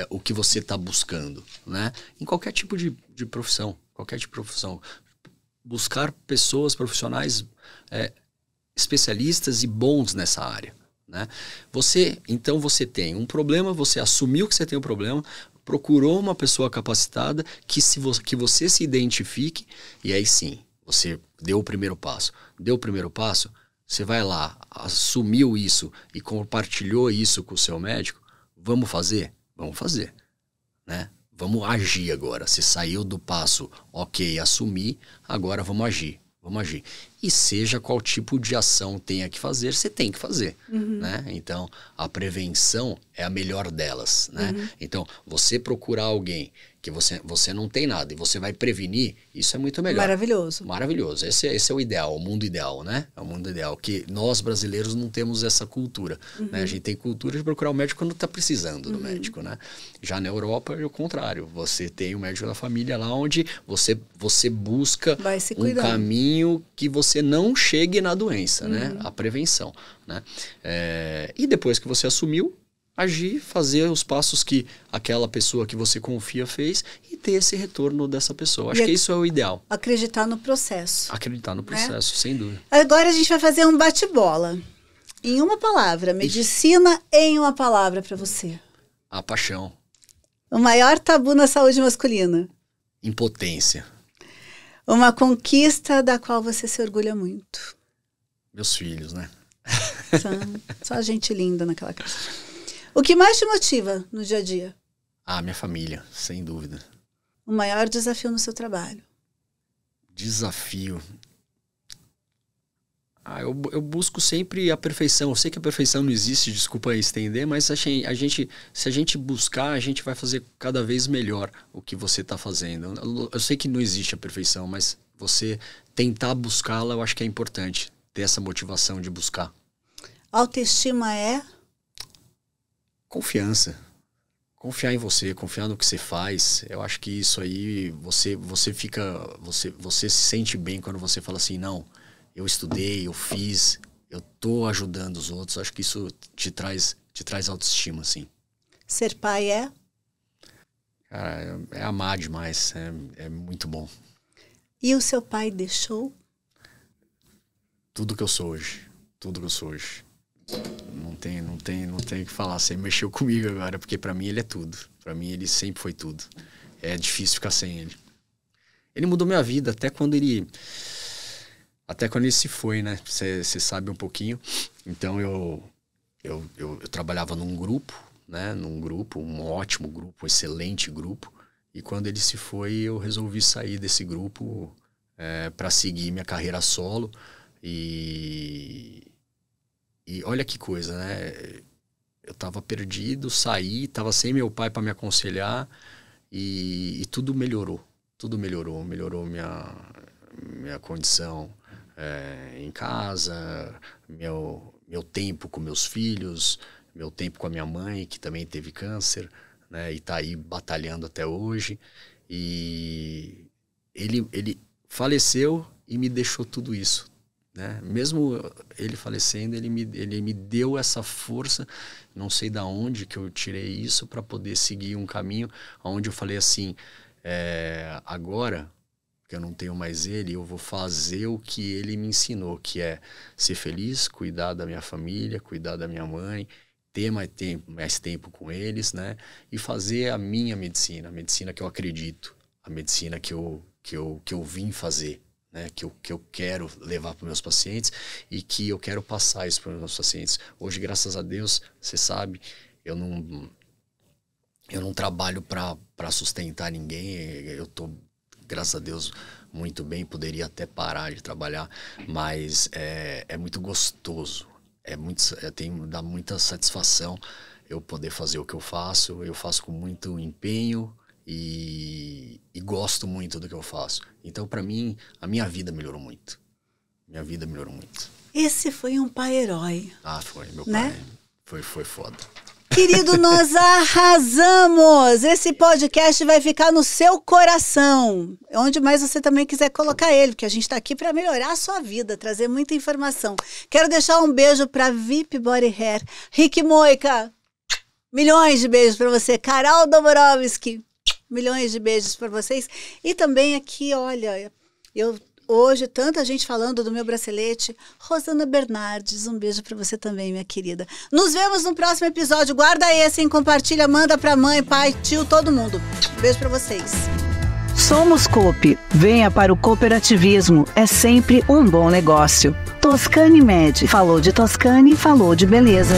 o que você está buscando, né? Em qualquer tipo de profissão, buscar pessoas profissionais especialistas e bons nessa área, né? Então você tem um problema, você assumiu que você tem um problema, procurou uma pessoa capacitada que você se identifique, e aí sim, você deu o primeiro passo. Deu o primeiro passo, você vai lá, assumiu isso e compartilhou isso com o seu médico, vamos fazer? Vamos fazer, né? Vamos agir agora. Você saiu do passo, ok, assumir, agora vamos agir. Vamos agir. E seja qual tipo de ação tenha que fazer, você tem que fazer, né? Então, a prevenção é a melhor delas, né? Então, você procurar alguém que você não tem nada e você vai prevenir, isso é muito melhor. Maravilhoso. Maravilhoso. Esse é o ideal, o mundo ideal, né? É o mundo ideal, que nós brasileiros não temos essa cultura, né? A gente tem cultura de procurar o médico quando está precisando do médico, né? Já na Europa é o contrário. Você tem o médico da família lá onde você busca um caminho que você não chegue na doença, né? A prevenção, né? E depois que você assumiu, agir, fazer os passos que aquela pessoa que você confia fez e ter esse retorno dessa pessoa. Acho que isso é o ideal. Acreditar no processo. Acreditar no processo, sem dúvida. Agora a gente vai fazer um bate-bola. Em uma palavra, medicina em uma palavra para você. A paixão. O maior tabu na saúde masculina. Impotência. Uma conquista da qual você se orgulha muito. Meus filhos, né? Só gente linda naquela casa. O que mais te motiva no dia a dia? Minha família, sem dúvida. O maior desafio no seu trabalho? Desafio. Eu busco sempre a perfeição. Eu sei que a perfeição não existe, desculpa estender, mas se a gente buscar, a gente vai fazer cada vez melhor o que você está fazendo. Eu sei que não existe a perfeição, mas você tentar buscá-la, eu acho que é importante. Ter essa motivação de buscar. Autoestima é? Confiança. Confiar em você, confiar no que você faz. Eu acho que isso aí, você se sente bem quando você fala assim, não, eu estudei, eu fiz, eu tô ajudando os outros. Acho que isso te traz autoestima, assim. Ser pai é? Cara, é amar demais, é muito bom. E o seu pai deixou? Tudo que eu sou hoje, tudo que eu sou hoje. Não tem o que falar. Você mexeu comigo agora, porque pra mim ele é tudo. Pra mim ele sempre foi tudo. É difícil ficar sem ele. Ele mudou minha vida até quando ele se foi, né? Você sabe um pouquinho. Então eu trabalhava num grupo, né? Um ótimo grupo, um excelente grupo. E quando ele se foi, eu resolvi sair desse grupo para seguir minha carreira solo. E olha que coisa, né? Eu tava perdido, saí, tava sem meu pai para me aconselhar e tudo melhorou. Tudo melhorou. Melhorou minha condição em casa, meu tempo com meus filhos, meu tempo com a minha mãe, que também teve câncer, né? E tá aí batalhando até hoje. E ele faleceu e me deixou tudo isso. Né? Mesmo ele falecendo, ele me deu essa força, não sei de onde que eu tirei isso para poder seguir um caminho onde eu falei assim, agora que eu não tenho mais ele, eu vou fazer o que ele me ensinou, que é ser feliz, cuidar da minha família, cuidar da minha mãe, ter mais tempo com eles, né? E fazer a minha medicina, a medicina que eu acredito, a medicina que eu vim fazer. Né, que eu quero levar para os meus pacientes e que eu quero passar isso para os meus pacientes. Hoje, graças a Deus, você sabe, eu não trabalho para sustentar ninguém. Eu estou, graças a Deus, muito bem. Poderia até parar de trabalhar, mas é muito gostoso. Dá muita satisfação eu poder fazer o que eu faço com muito empenho. E gosto muito do que eu faço. Então, para mim, a minha vida melhorou muito. Minha vida melhorou muito. Esse foi um pai herói. Foi. Meu né? pai foi foda. Querido, nós arrasamos! Esse podcast vai ficar no seu coração. Onde mais você também quiser colocar ele, porque a gente está aqui para melhorar a sua vida, trazer muita informação. Quero deixar um beijo para VIP Body Hair. Rick Moica, milhões de beijos para você. Carol Domorovski, milhões de beijos para vocês. E também aqui, olha, eu Hoje, tanta gente falando do meu bracelete. Rosana Bernardes, um beijo pra você também, minha querida. Nos vemos no próximo episódio. Guarda esse, hein? Compartilha, manda pra mãe, pai, tio, todo mundo. Beijo pra vocês. Somos Coop. Venha para o cooperativismo. É sempre um bom negócio. Toscane Med. Falou de Toscane, falou de beleza.